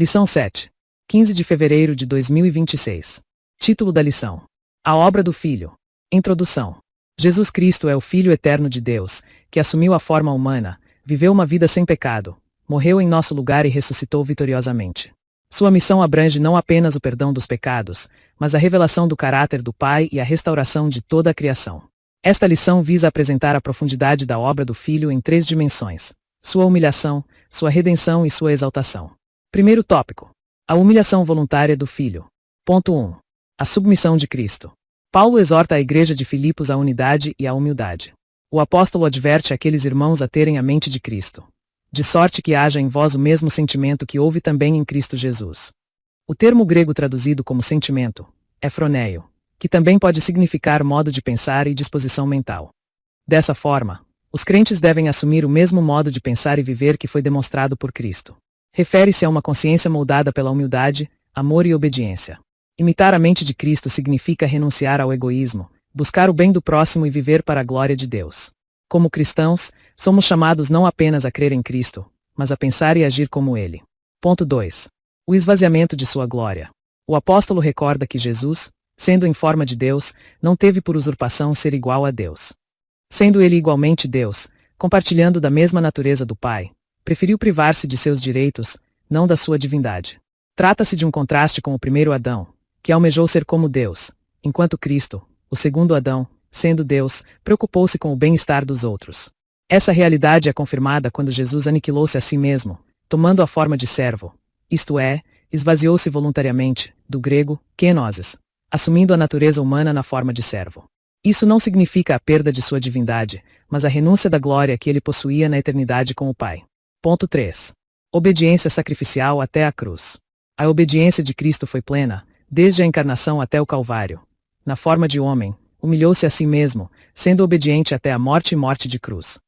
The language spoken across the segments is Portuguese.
Lição 7. 15 de fevereiro de 2026. Título da lição: A obra do Filho. Introdução. Jesus Cristo é o Filho eterno de Deus, que assumiu a forma humana, viveu uma vida sem pecado, morreu em nosso lugar e ressuscitou vitoriosamente. Sua missão abrange não apenas o perdão dos pecados, mas a revelação do caráter do Pai e a restauração de toda a criação. Esta lição visa apresentar a profundidade da obra do Filho em 3 dimensões: sua humilhação, sua redenção e sua exaltação. Primeiro tópico: a humilhação voluntária do Filho. Ponto 1. A submissão de Cristo. Paulo exorta a igreja de Filipos à unidade e à humildade. O apóstolo adverte aqueles irmãos a terem a mente de Cristo, de sorte que haja em vós o mesmo sentimento que houve também em Cristo Jesus. O termo grego traduzido como sentimento é phroneio, que também pode significar modo de pensar e disposição mental. Dessa forma, os crentes devem assumir o mesmo modo de pensar e viver que foi demonstrado por Cristo. Refere-se a uma consciência moldada pela humildade, amor e obediência. Imitar a mente de Cristo significa renunciar ao egoísmo, buscar o bem do próximo e viver para a glória de Deus. Como cristãos, somos chamados não apenas a crer em Cristo, mas a pensar e agir como Ele. Ponto 2. O esvaziamento de sua glória. O apóstolo recorda que Jesus, sendo em forma de Deus, não teve por usurpação ser igual a Deus. Sendo ele igualmente Deus, compartilhando da mesma natureza do Pai, preferiu privar-se de seus direitos, não da sua divindade. Trata-se de um contraste com o primeiro Adão, que almejou ser como Deus, enquanto Cristo, o segundo Adão, sendo Deus, preocupou-se com o bem-estar dos outros. Essa realidade é confirmada quando Jesus aniquilou-se a si mesmo, tomando a forma de servo, isto é, esvaziou-se voluntariamente, do grego, kenosis, assumindo a natureza humana na forma de servo. Isso não significa a perda de sua divindade, mas a renúncia da glória que ele possuía na eternidade com o Pai. Ponto 3. Obediência sacrificial até a cruz. A obediência de Cristo foi plena, desde a encarnação até o Calvário. Na forma de homem, humilhou-se a si mesmo, sendo obediente até a morte e morte de cruz.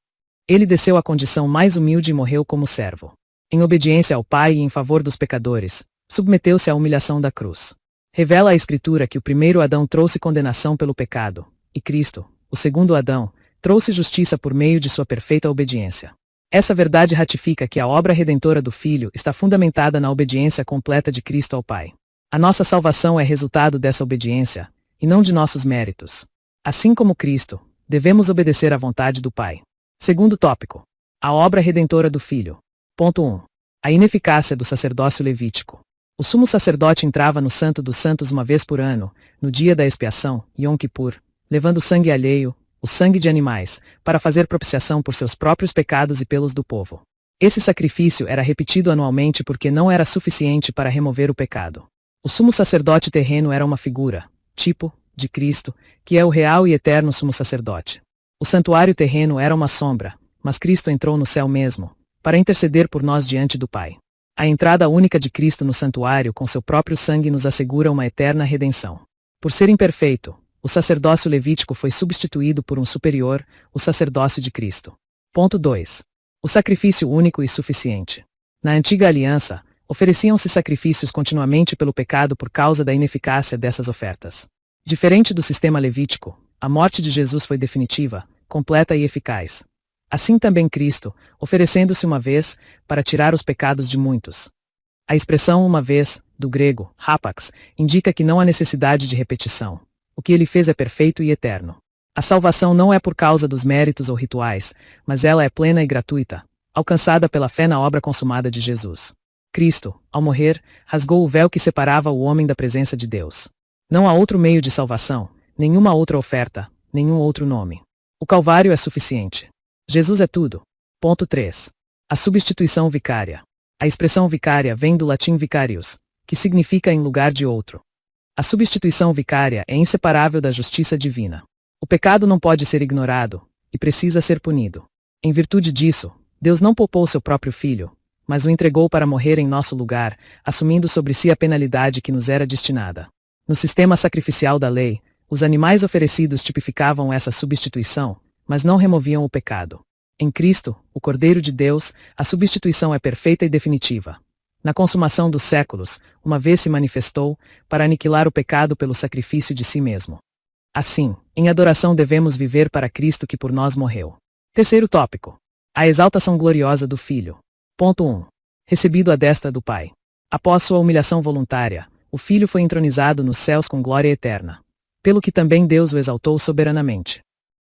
Ele desceu à condição mais humilde e morreu como servo. Em obediência ao Pai e em favor dos pecadores, submeteu-se à humilhação da cruz. Revela a Escritura que o primeiro Adão trouxe condenação pelo pecado, e Cristo, o segundo Adão, trouxe justiça por meio de sua perfeita obediência. Essa verdade ratifica que a obra redentora do Filho está fundamentada na obediência completa de Cristo ao Pai. A nossa salvação é resultado dessa obediência, e não de nossos méritos. Assim como Cristo, devemos obedecer à vontade do Pai. Segundo tópico: a obra redentora do Filho. Ponto 1. A ineficácia do sacerdócio levítico. O sumo sacerdote entrava no Santo dos Santos uma vez por ano, no dia da expiação, Yom Kippur, levando sangue alheio, o sangue de animais, para fazer propiciação por seus próprios pecados e pelos do povo. Esse sacrifício era repetido anualmente porque não era suficiente para remover o pecado. O sumo sacerdote terreno era uma figura, tipo, de Cristo, que é o real e eterno sumo sacerdote. O santuário terreno era uma sombra, mas Cristo entrou no céu mesmo, para interceder por nós diante do Pai. A entrada única de Cristo no santuário com seu próprio sangue nos assegura uma eterna redenção. Por ser imperfeito, o sacerdócio levítico foi substituído por um superior, o sacerdócio de Cristo. Ponto 2. O sacrifício único e suficiente. Na antiga aliança, ofereciam-se sacrifícios continuamente pelo pecado por causa da ineficácia dessas ofertas. Diferente do sistema levítico, a morte de Jesus foi definitiva, completa e eficaz. Assim também Cristo, oferecendo-se uma vez, para tirar os pecados de muitos. A expressão uma vez, do grego, hapax, indica que não há necessidade de repetição. O que ele fez é perfeito e eterno. A salvação não é por causa dos méritos ou rituais, mas ela é plena e gratuita, alcançada pela fé na obra consumada de Jesus. Cristo, ao morrer, rasgou o véu que separava o homem da presença de Deus. Não há outro meio de salvação, nenhuma outra oferta, nenhum outro nome. O Calvário é suficiente. Jesus é tudo. Ponto 3. A substituição vicária. A expressão vicária vem do latim vicarius, que significa em lugar de outro. A substituição vicária é inseparável da justiça divina. O pecado não pode ser ignorado, e precisa ser punido. Em virtude disso, Deus não poupou seu próprio Filho, mas o entregou para morrer em nosso lugar, assumindo sobre si a penalidade que nos era destinada. No sistema sacrificial da lei, os animais oferecidos tipificavam essa substituição, mas não removiam o pecado. Em Cristo, o Cordeiro de Deus, a substituição é perfeita e definitiva. Na consumação dos séculos, uma vez se manifestou, para aniquilar o pecado pelo sacrifício de si mesmo. Assim, em adoração devemos viver para Cristo que por nós morreu. Terceiro tópico: a exaltação gloriosa do Filho. Ponto 1. Recebido à destra do Pai. Após sua humilhação voluntária, o Filho foi entronizado nos céus com glória eterna. Pelo que também Deus o exaltou soberanamente.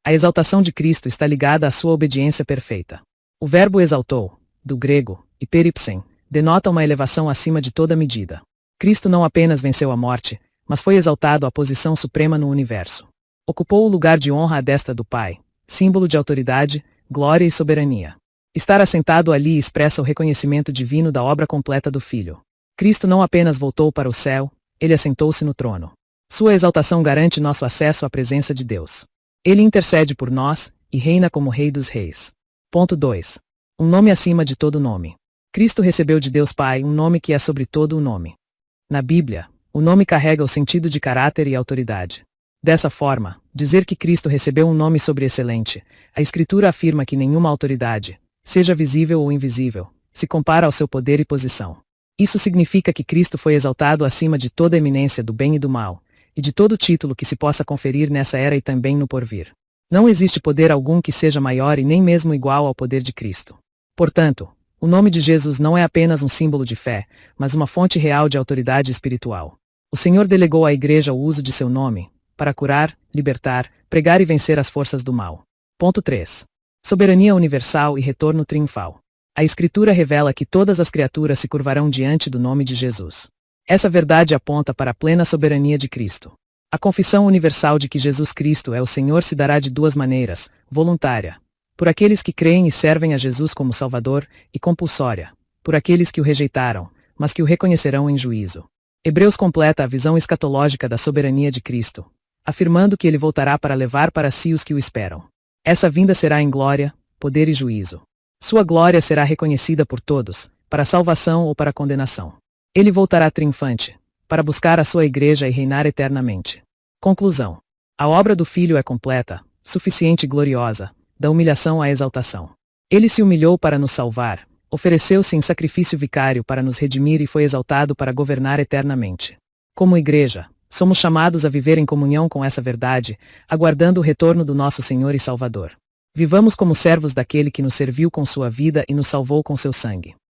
A exaltação de Cristo está ligada à sua obediência perfeita. O verbo exaltou, do grego, hiperipsen, denota uma elevação acima de toda medida. Cristo não apenas venceu a morte, mas foi exaltado à posição suprema no universo. Ocupou o lugar de honra à destra do Pai, símbolo de autoridade, glória e soberania. Estar assentado ali expressa o reconhecimento divino da obra completa do Filho. Cristo não apenas voltou para o céu, ele assentou-se no trono. Sua exaltação garante nosso acesso à presença de Deus. Ele intercede por nós e reina como Rei dos Reis. Ponto 2. Um nome acima de todo nome. Cristo recebeu de Deus Pai um nome que é sobre todo o nome. Na Bíblia, o nome carrega o sentido de caráter e autoridade. Dessa forma, dizer que Cristo recebeu um nome sobreexcelente, a Escritura afirma que nenhuma autoridade, seja visível ou invisível, se compara ao seu poder e posição. Isso significa que Cristo foi exaltado acima de toda eminência do bem e do mal, e de todo título que se possa conferir nessa era e também no porvir. Não existe poder algum que seja maior e nem mesmo igual ao poder de Cristo. Portanto, o nome de Jesus não é apenas um símbolo de fé, mas uma fonte real de autoridade espiritual. O Senhor delegou à Igreja o uso de seu nome, para curar, libertar, pregar e vencer as forças do mal. Ponto 3. Soberania universal e retorno triunfal. A Escritura revela que todas as criaturas se curvarão diante do nome de Jesus. Essa verdade aponta para a plena soberania de Cristo. A confissão universal de que Jesus Cristo é o Senhor se dará de duas maneiras, voluntária, por aqueles que creem e servem a Jesus como Salvador, e compulsória, por aqueles que o rejeitaram, mas que o reconhecerão em juízo. Hebreus completa a visão escatológica da soberania de Cristo, afirmando que ele voltará para levar para si os que o esperam. Essa vinda será em glória, poder e juízo. Sua glória será reconhecida por todos, para salvação ou para condenação. Ele voltará triunfante, para buscar a sua igreja e reinar eternamente. Conclusão. A obra do Filho é completa, suficiente e gloriosa, da humilhação à exaltação. Ele se humilhou para nos salvar, ofereceu-se em sacrifício vicário para nos redimir e foi exaltado para governar eternamente. Como igreja, somos chamados a viver em comunhão com essa verdade, aguardando o retorno do nosso Senhor e Salvador. Vivamos como servos daquele que nos serviu com sua vida e nos salvou com seu sangue.